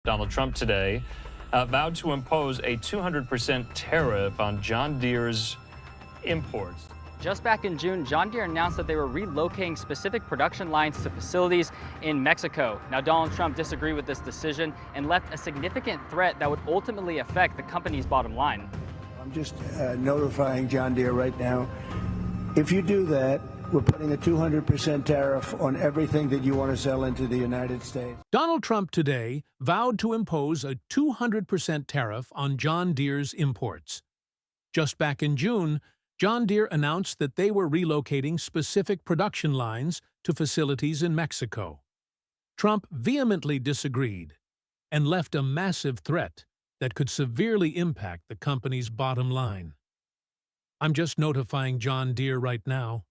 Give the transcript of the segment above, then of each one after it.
Donald Trump today vowed to impose a 200% tariff on John Deere's imports. Just back in June, John Deere announced that they were relocating specific production lines to facilities in Mexico. Now, Donald Trump disagreed with this decision and left a significant threat that would ultimately affect the company's bottom line. I'm just notifying John Deere right now. If you do that, we're putting a 200% tariff on everything that you want to sell into the United States. Donald Trump today vowed to impose a 200% tariff on John Deere's imports. Just back in June, John Deere announced that they were relocating specific production lines to facilities in Mexico. Trump vehemently disagreed and left a massive threat that could severely impact the company's bottom line. I'm just notifying John Deere right now.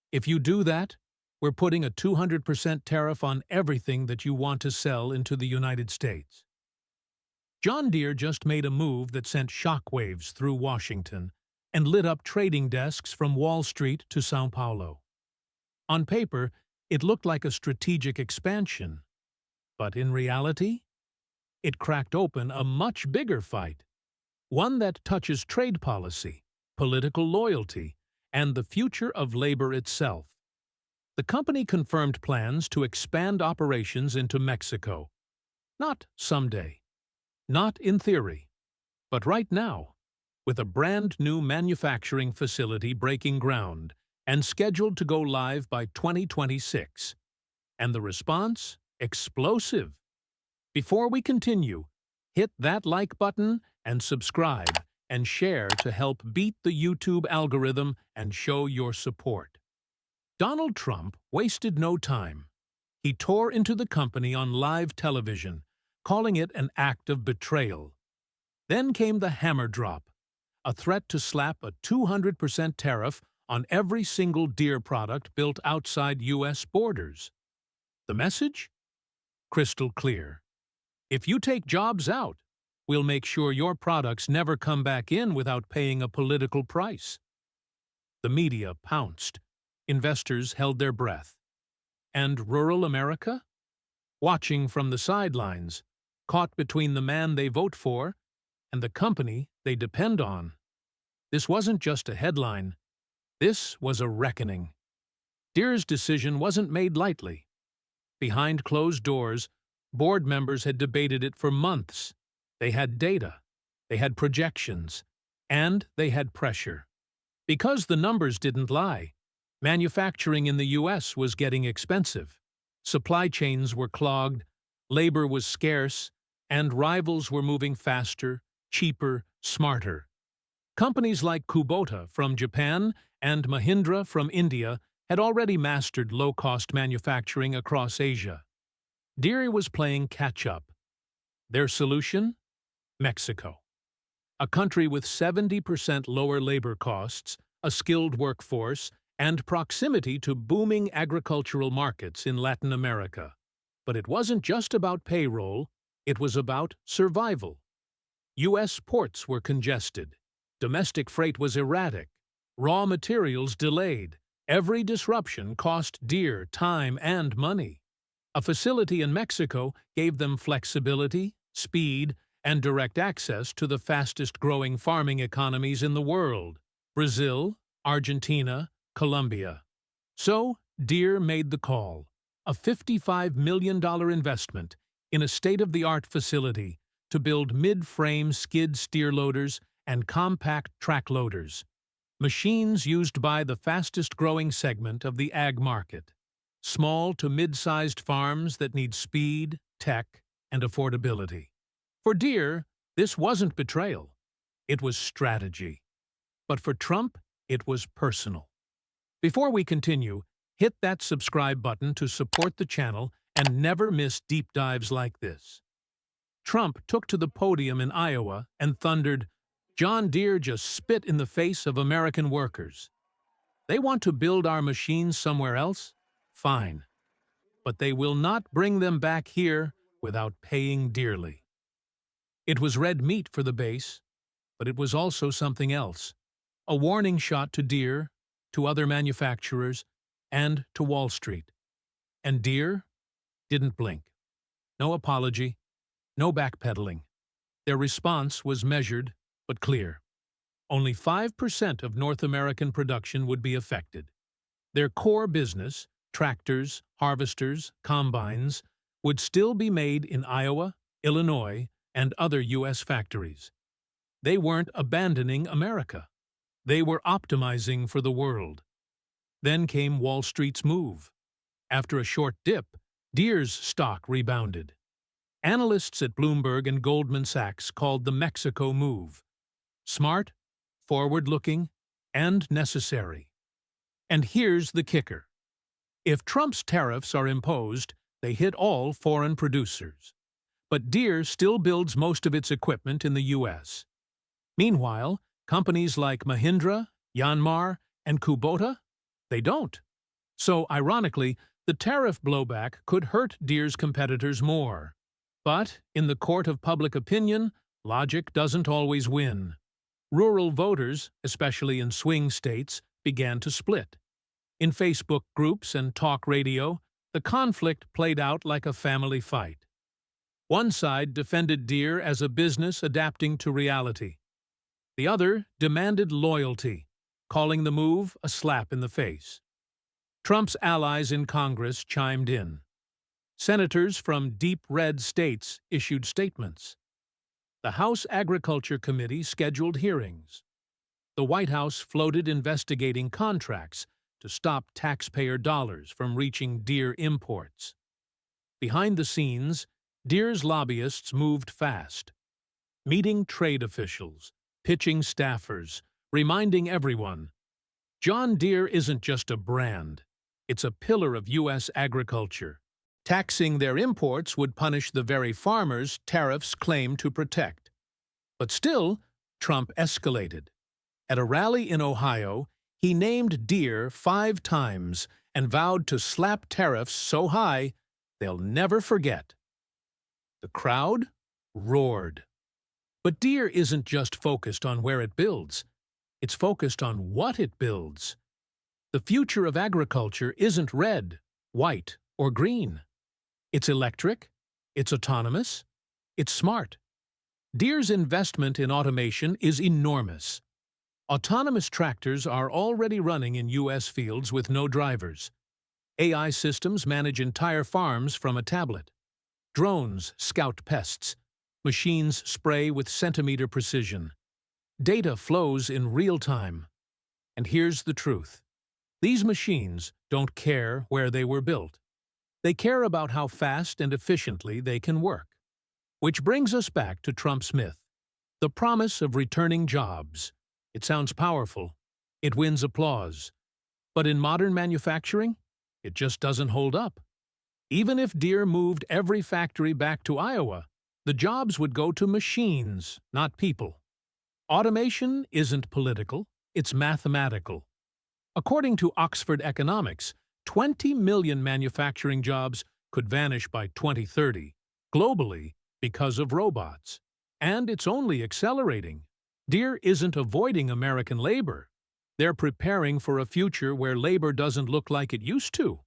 If you do that, we're putting a 200% tariff on everything that you want to sell into the United States. John Deere just made a move that sent shockwaves through Washington and lit up trading desks from Wall Street to São Paulo. On paper, it looked like a strategic expansion, but in reality, it cracked open a much bigger fight, one that touches trade policy, political loyalty, and the future of labor itself. The company confirmed plans to expand operations into Mexico. Not someday, not in theory, but right now, with a brand-new manufacturing facility breaking ground and scheduled to go live by 2026. And the response? Explosive. Before we continue, hit that like button and subscribe and share to help beat the YouTube algorithm and show your support. Donald Trump wasted no time. He tore into the company on live television, calling it an act of betrayal. Then came the hammer drop, a threat to slap a 200% tariff on every single Deere product built outside U.S. borders. The message? Crystal clear. If you take jobs out, we'll make sure your products never come back in without paying a political price. The media pounced. Investors held their breath. And rural America? Watching from the sidelines, caught between the man they vote for and the company they depend on. This wasn't just a headline. This was a reckoning. Deere's decision wasn't made lightly. Behind closed doors, board members had debated it for months. They had data, they had projections, and they had pressure. Because the numbers didn't lie, manufacturing in the U.S. was getting expensive, supply chains were clogged, labor was scarce, and rivals were moving faster, cheaper, smarter. Companies like Kubota from Japan and Mahindra from India had already mastered low-cost manufacturing across Asia. Deere was playing catch-up. Their solution? Mexico. A country with 70% lower labor costs, a skilled workforce, and proximity to booming agricultural markets in Latin America. But it wasn't just about payroll, it was about survival. U.S. ports were congested, domestic freight was erratic, raw materials delayed. Every disruption cost Deere time and money. A facility in Mexico gave them flexibility, speed, and direct access to the fastest-growing farming economies in the world: Brazil, Argentina, Colombia. So, Deere made the call, a $55 million investment in a state-of-the-art facility to build mid-frame skid steer loaders and compact track loaders, machines used by the fastest-growing segment of the ag market, small to mid-sized farms that need speed, tech, and affordability. For Deere, this wasn't betrayal. It was strategy. But for Trump, it was personal. Before we continue, hit that subscribe button to support the channel and never miss deep dives like this. Trump took to the podium in Iowa and thundered, "John Deere just spit in the face of American workers. They want to build our machines somewhere else? Fine. But they will not bring them back here without paying dearly." It was red meat for the base, but it was also something else. A warning shot to Deere, to other manufacturers, and to Wall Street. And Deere didn't blink. No apology, No backpedaling. Their response was measured but clear. Only 5% of North American production would be affected. Their core business, tractors, harvesters, combines, would still be made in Iowa, Illinois, and other U.S. factories. They weren't abandoning America. They were optimizing for the world. Then came Wall Street's move. After a short dip, Deere's stock rebounded. Analysts at Bloomberg and Goldman Sachs called the Mexico move smart, forward-looking, and necessary. And here's the kicker. If Trump's tariffs are imposed, they hit all foreign producers. But Deere still builds most of its equipment in the U.S. Meanwhile, companies like Mahindra, Yanmar, and Kubota, they don't. So, ironically, the tariff blowback could hurt Deere's competitors more. But, in the court of public opinion, logic doesn't always win. Rural voters, especially in swing states, began to split. In Facebook groups and talk radio, the conflict played out like a family fight. One side defended Deere as a business adapting to reality. The other demanded loyalty, calling the move a slap in the face. Trump's allies in Congress chimed in. Senators from deep red states issued statements. The House Agriculture Committee scheduled hearings. The White House floated investigating contracts to stop taxpayer dollars from reaching Deere imports. Behind the scenes, Deere's lobbyists moved fast, meeting trade officials, pitching staffers, reminding everyone, John Deere isn't just a brand, it's a pillar of U.S. agriculture. Taxing their imports would punish the very farmers tariffs claim to protect. But still, Trump escalated. At a rally in Ohio, he named Deere 5 times and vowed to slap tariffs so high they'll never forget. The crowd roared. But Deere isn't just focused on where it builds. It's focused on what it builds. The future of agriculture isn't red, white, or green. It's electric, it's autonomous, it's smart. Deere's investment in automation is enormous. Autonomous tractors are already running in U.S. fields with no drivers. AI systems manage entire farms from a tablet. Drones scout pests. Machines spray with centimeter precision. Data flows in real time. And here's the truth. These machines don't care where they were built. They care about how fast and efficiently they can work. Which brings us back to Trump's myth, the promise of returning jobs. It sounds powerful. It wins applause. But in modern manufacturing, it just doesn't hold up. Even if Deere moved every factory back to Iowa, the jobs would go to machines, not people. Automation isn't political, it's mathematical. According to Oxford Economics, 20 million manufacturing jobs could vanish by 2030, globally, because of robots. And it's only accelerating. Deere isn't avoiding American labor. They're preparing for a future where labor doesn't look like it used to.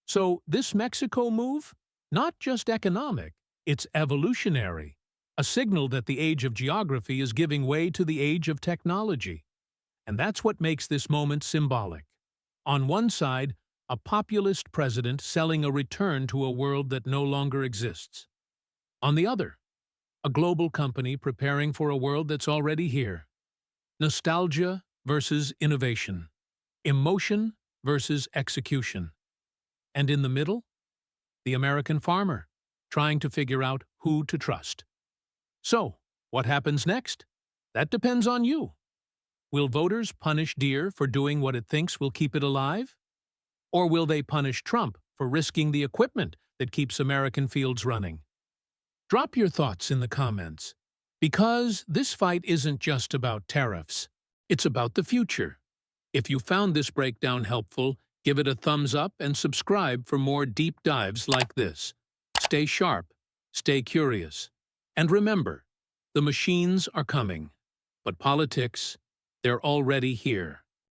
So this Mexico move? Not just economic, it's evolutionary. A signal that the age of geography is giving way to the age of technology. And that's what makes this moment symbolic. On one side, a populist president selling a return to a world that no longer exists. On the other, a global company preparing for a world that's already here. Nostalgia versus innovation. Emotion versus execution. And in the middle, the American farmer, trying to figure out who to trust. So, what happens next? That depends on you. Will voters punish Deere for doing what it thinks will keep it alive? Or will they punish Trump for risking the equipment that keeps American fields running? Drop your thoughts in the comments, because this fight isn't just about tariffs. It's about the future. If you found this breakdown helpful, give it a thumbs up and subscribe for more deep dives like this. Stay sharp, stay curious, and remember, the machines are coming, but politics, they're already here.